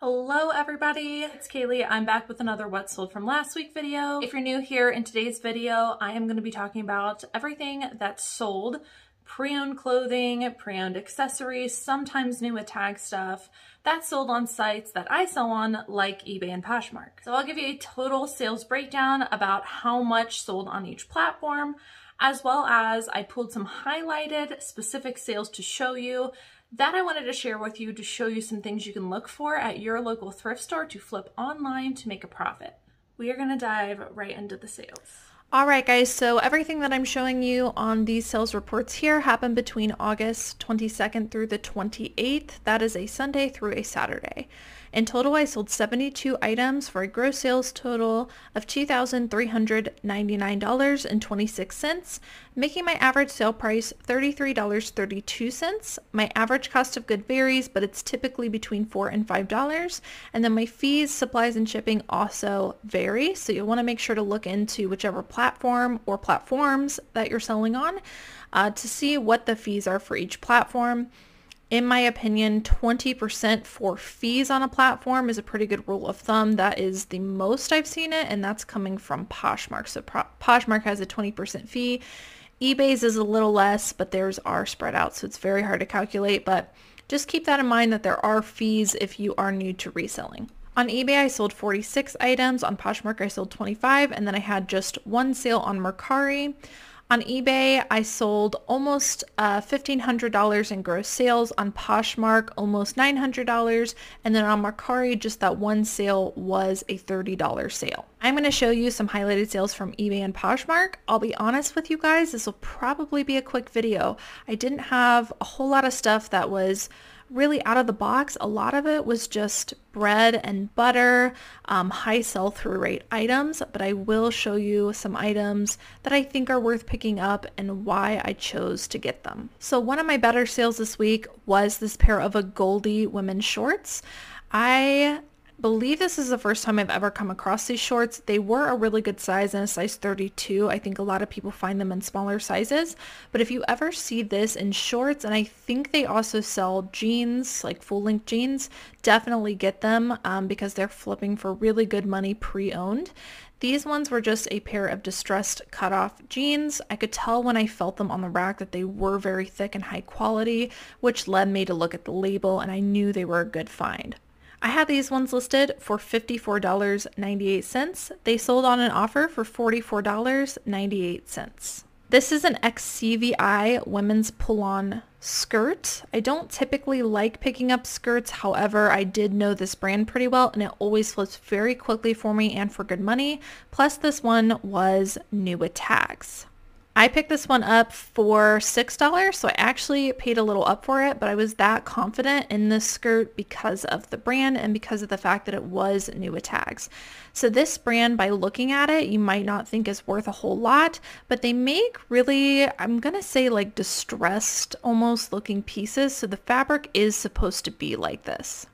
Hello everybody, it's Cayley. I'm back with another what sold from last week video. If you're new here, in today's video, I am going to be talking about everything that's sold, pre-owned clothing, pre-owned accessories, sometimes new with tag stuff that's sold on sites that I sell on like eBay and Poshmark. So I'll give you a total sales breakdown about how much sold on each platform, as well as I pulled some highlighted specific sales to show you that I wanted to share with you to show you some things you can look for at your local thrift store to flip online to make a profit. We are going to dive right into the sales. All right, guys, so everything that I'm showing you on these sales reports here happened between August 22nd through the 28th. That is a Sunday through a Saturday. In total, I sold 72 items for a gross sales total of $2,399.26, making my average sale price $33.32. My average cost of good varies, but it's typically between $4 and $5. And then my fees, supplies, and shipping also vary. So you'll want to make sure to look into whichever platform or platforms that you're selling on to see what the fees are for each platform. In my opinion, 20% for fees on a platform is a pretty good rule of thumb. That is the most I've seen it, and that's coming from Poshmark. So Poshmark has a 20% fee. eBay's is a little less, but theirs are spread out, so it's very hard to calculate. But just keep that in mind that there are fees if you are new to reselling. On eBay, I sold 46 items. On Poshmark, I sold 25, and then I had just one sale on Mercari. On eBay, I sold almost $1,500 in gross sales. On Poshmark, almost $900. And then on Mercari, just that one sale was a $30 sale. I'm going to show you some highlighted sales from eBay and Poshmark. I'll be honest with you guys, this will probably be a quick video. I didn't have a whole lot of stuff that was really out of the box. A lot of it was just bread and butter, high sell-through rate items, but I will show you some items that I think are worth picking up and why I chose to get them. So one of my better sales this week was this pair of a Goldie women's shorts. I believe this is the first time I've ever come across these shorts. They were a really good size in a size 32. I think a lot of people find them in smaller sizes, but if you ever see this in shorts, and I think they also sell jeans, like full-length jeans, definitely get them because they're flipping for really good money pre-owned. These ones were just a pair of distressed cutoff jeans. I could tell when I felt them on the rack that they were very thick and high quality, which led me to look at the label, and I knew they were a good find. I had these ones listed for $54.98. They sold on an offer for $44.98. This is an XCVI women's pull-on skirt. I don't typically like picking up skirts. However, I did know this brand pretty well, and it always flips very quickly for me and for good money. Plus, this one was new with tags. I picked this one up for $6, so I actually paid a little up for it, but I was that confident in this skirt because of the brand and because of the fact that it was new with tags. So this brand, by looking at it, you might not think is worth a whole lot, but they make really, I'm going to say like distressed almost looking pieces. So the fabric is supposed to be like this.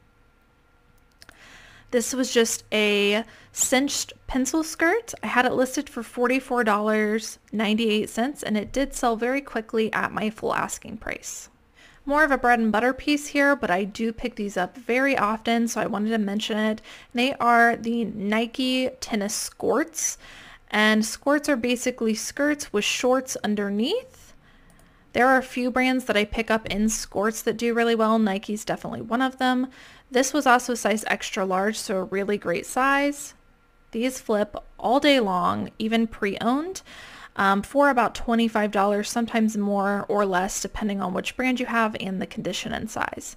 This was just a cinched pencil skirt. I had it listed for $44.98, and it did sell very quickly at my full asking price. More of a bread and butter piece here, but I do pick these up very often, so I wanted to mention it. They are the Nike tennis skirts, and skirts are basically skirts with shorts underneath. There are a few brands that I pick up in skirts that do really well. Nike's definitely one of them. This was also size extra large, so a really great size. These flip all day long, even pre-owned, for about $25, sometimes more or less, depending on which brand you have and the condition and size.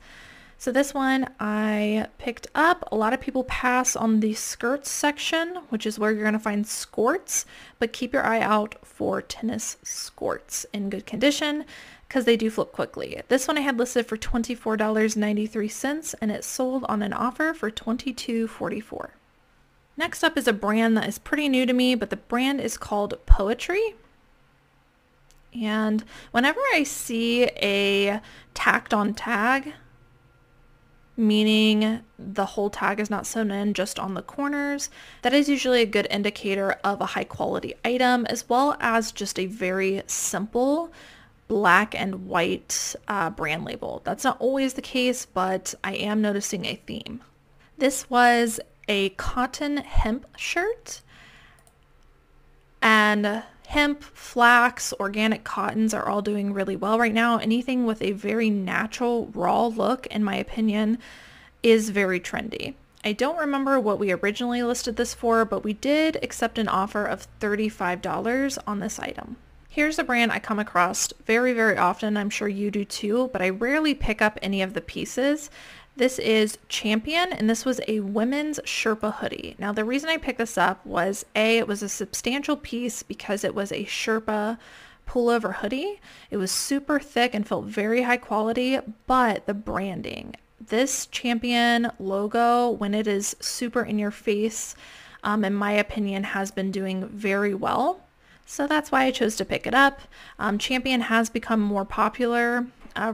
So this one I picked up. A lot of people pass on the skirts section, which is where you're going to find skirts, but keep your eye out for tennis skirts in good condition, because they do flip quickly. This one I had listed for $24.93, and it sold on an offer for $22.44. Next up is a brand that is pretty new to me, but the brand is called Poetry. And whenever I see a tacked on tag, meaning the whole tag is not sewn in, just on the corners, that is usually a good indicator of a high quality item, as well as just a very simple black and white brand label. That's not always the case, but I am noticing a theme. This was a cotton hemp shirt, and hemp, flax, organic cottons are all doing really well right now. Anything with a very natural, raw look, in my opinion, is very trendy. I don't remember what we originally listed this for, but we did accept an offer of $35 on this item. Here's a brand I come across very, very often. I'm sure you do too, but I rarely pick up any of the pieces. This is Champion, and this was a women's Sherpa hoodie. Now, the reason I picked this up was it was a substantial piece because it was a Sherpa pullover hoodie. It was super thick and felt very high quality, but the branding, this Champion logo, when it is super in your face, in my opinion, has been doing very well. So that's why I chose to pick it up. Champion has become more popular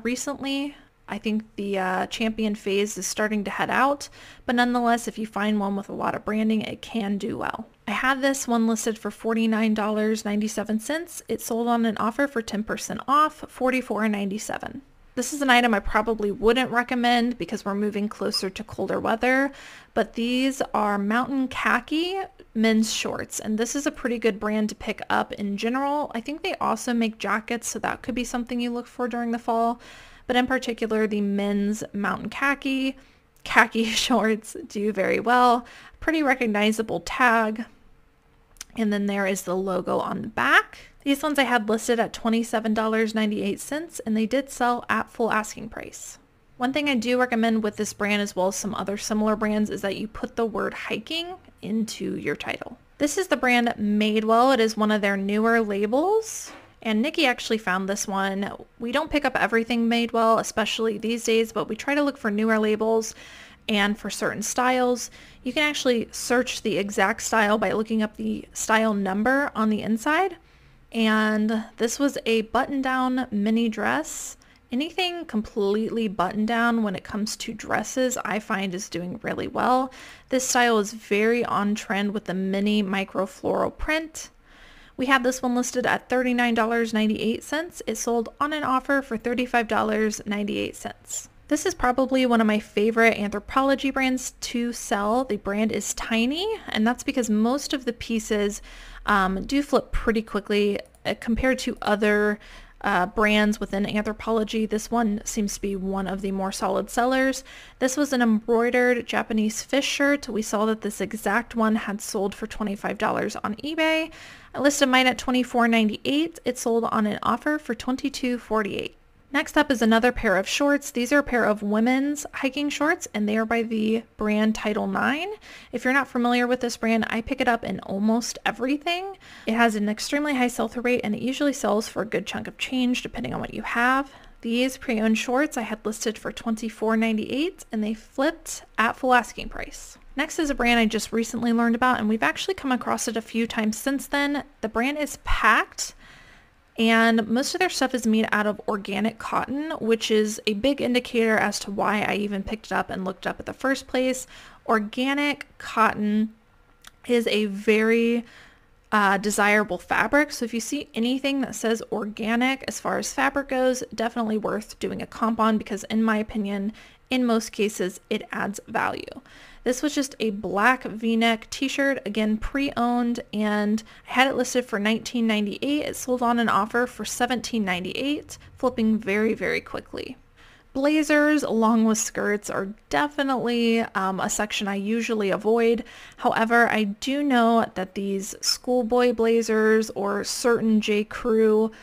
recently. I think the Champion phase is starting to head out, but nonetheless, if you find one with a lot of branding, it can do well. I had this one listed for $49.97. It sold on an offer for 10% off, $44.97. This is an item I probably wouldn't recommend because we're moving closer to colder weather, but these are Mountain Khaki men's shorts, and this is a pretty good brand to pick up in general. I think they also make jackets, so that could be something you look for during the fall. But in particular, the men's Mountain Khaki shorts do very well. Pretty recognizable tag. And then there is the logo on the back. These ones I had listed at $27.98, and they did sell at full asking price. One thing I do recommend with this brand, as well as some other similar brands, is that you put the word hiking into your title. This is the brand Madewell. It is one of their newer labels. And Nikki actually found this one. We don't pick up everything Madewell, especially these days, but we try to look for newer labels, and for certain styles, you can actually search the exact style by looking up the style number on the inside. And this was a button-down mini dress. Anything completely button-down when it comes to dresses, I find is doing really well. This style is very on trend with the mini micro floral print. We have this one listed at $39.98. It sold on an offer for $35.98. This is probably one of my favorite Anthropologie brands to sell. The brand is Tiny, and that's because most of the pieces do flip pretty quickly compared to other brands within Anthropologie. This one seems to be one of the more solid sellers. This was an embroidered Japanese fish shirt. We saw that this exact one had sold for $25 on eBay. I listed mine at $24.98. It sold on an offer for $22.48. Next up is another pair of shorts. These are a pair of women's hiking shorts, and they are by the brand Title IX. If you're not familiar with this brand, I pick it up in almost everything. It has an extremely high sell-through rate, and it usually sells for a good chunk of change depending on what you have. These pre-owned shorts I had listed for $24.98, and they flipped at full asking price. Next is a brand I just recently learned about, and we've actually come across it a few times since then. The brand is Packed. And most of their stuff is made out of organic cotton, which is a big indicator as to why I even picked it up and looked up at the first place. Organic cotton is a very desirable fabric. So if you see anything that says organic as far as fabric goes, definitely worth doing a comp on, because in my opinion, in most cases, it adds value. This was just a black v-neck t-shirt, again pre-owned, and I had it listed for $19.98. It sold on an offer for $17.98, flipping very, very quickly. Blazers along with skirts are definitely a section I usually avoid. However, I do know that these schoolboy blazers or certain J. Crew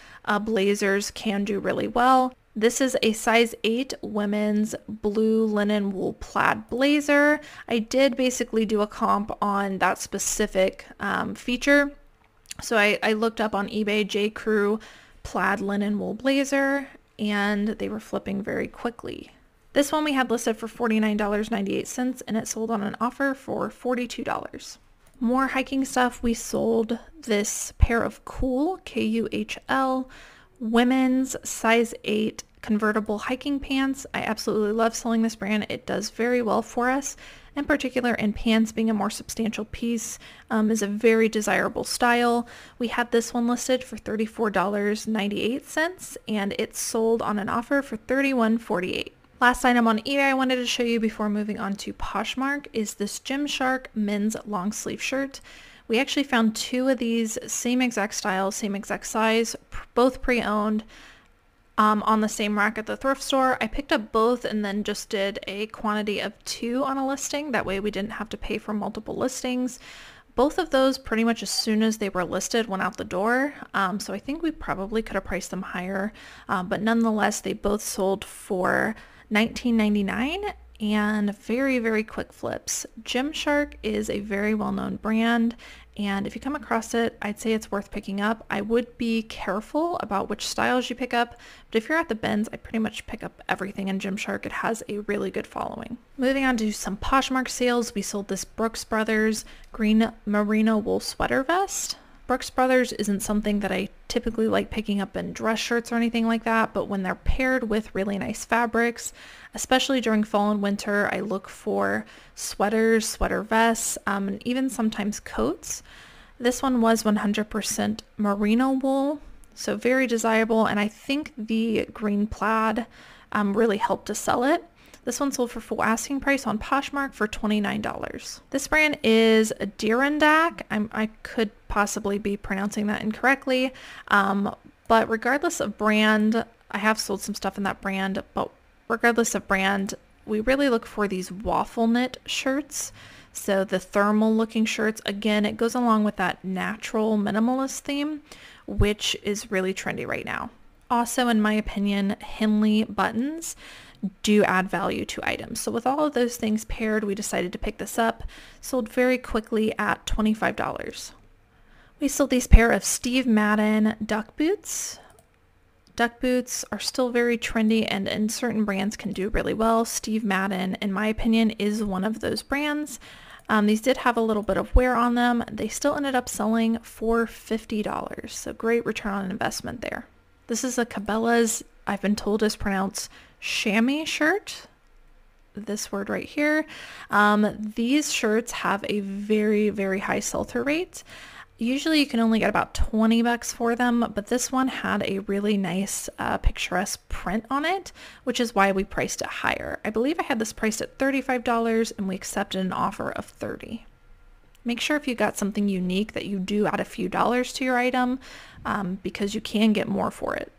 blazers can do really well. This is a size 8 women's blue linen wool plaid blazer. I did basically do a comp on that specific feature. So I looked up on eBay J. Crew plaid linen wool blazer, and they were flipping very quickly. This one we had listed for $49.98, and it sold on an offer for $42. More hiking stuff. We sold this pair of Cool, Kuhl, women's size 8 convertible hiking pants. I absolutely love selling this brand. It does very well for us. In particular, in pants, being a more substantial piece is a very desirable style. We had this one listed for $34.98, and it sold on an offer for $31.48. Last item on eBay I wanted to show you before moving on to Poshmark is this Gymshark men's long sleeve shirt. We actually found 2 of these, same exact style, same exact size, both pre-owned, on the same rack at the thrift store. I picked up both and then just did a quantity of 2 on a listing. That way we didn't have to pay for multiple listings. Both of those pretty much as soon as they were listed went out the door. So I think we probably could have priced them higher, but nonetheless they both sold for $19.99 and very, very quick flips. Gymshark is a very well-known brand, and if you come across it, I'd say it's worth picking up. I would be careful about which styles you pick up, but if you're at the bins, I pretty much pick up everything in Gymshark. It has a really good following. Moving on to some Poshmark sales, we sold this Brooks Brothers green merino wool sweater vest. Brooks Brothers isn't something that I typically like picking up in dress shirts or anything like that, but when they're paired with really nice fabrics, especially during fall and winter, I look for sweaters, sweater vests, and even sometimes coats. This one was 100% merino wool, so very desirable, and I think the green plaid really helped to sell it. This one sold for full asking price on Poshmark for $29. This brand is Dirondack. I could possibly be pronouncing that incorrectly, but regardless of brand, I have sold some stuff in that brand, but regardless of brand, we really look for these waffle knit shirts. So the thermal looking shirts, again, it goes along with that natural minimalist theme, which is really trendy right now. Also, in my opinion, Henley buttons do add value to items. So with all of those things paired, we decided to pick this up. Sold very quickly at $25. We sold these pair of Steve Madden duck boots. Duck boots are still very trendy and in certain brands can do really well. Steve Madden, in my opinion, is one of those brands. These did have a little bit of wear on them. They still ended up selling for $50. So great return on investment there. This is a Cabela's, I've been told is pronounced chamois shirt. This word right here. These shirts have a very, very high sell-through rate. Usually you can only get about $20 for them, but this one had a really nice picturesque print on it, which is why we priced it higher. I believe I had this priced at $35 and we accepted an offer of $30. Make sure if you got something unique that you do add a few dollars to your item, because you can get more for it.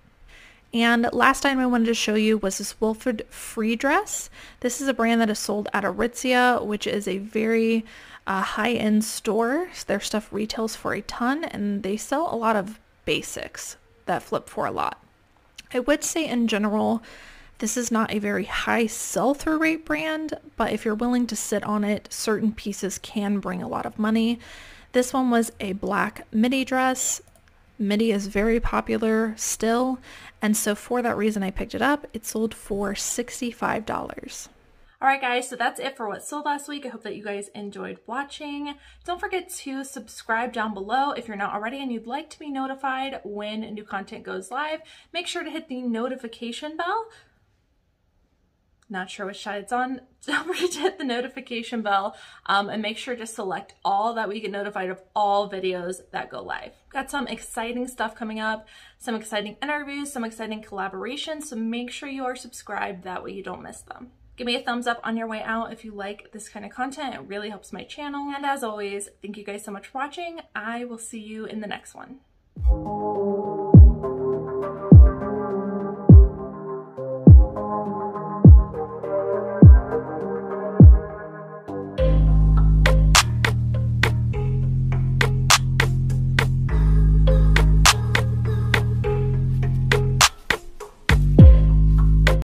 And last item I wanted to show you was this Wilfred Free dress. This is a brand that is sold at Aritzia, which is a very high-end store. Their stuff retails for a ton, and they sell a lot of basics that flip for a lot. I would say in general, this is not a very high sell-through rate brand, but if you're willing to sit on it, certain pieces can bring a lot of money. This one was a black midi dress. Midi is very popular still, and so for that reason I picked it up. It sold for $65. Alright guys, so that's it for what sold last week. I hope that you guys enjoyed watching. Don't forget to subscribe down below if you're not already and you'd like to be notified when new content goes live. Make sure to hit the notification bell. Not sure which side it's on. Don't forget to hit the notification bell and make sure to select all, that way you get notified of all videos that go live. Got some exciting stuff coming up, some exciting interviews, some exciting collaborations, so make sure you are subscribed, that way you don't miss them. Give me a thumbs up on your way out if you like this kind of content. It really helps my channel. And as always, thank you guys so much for watching. I will see you in the next one.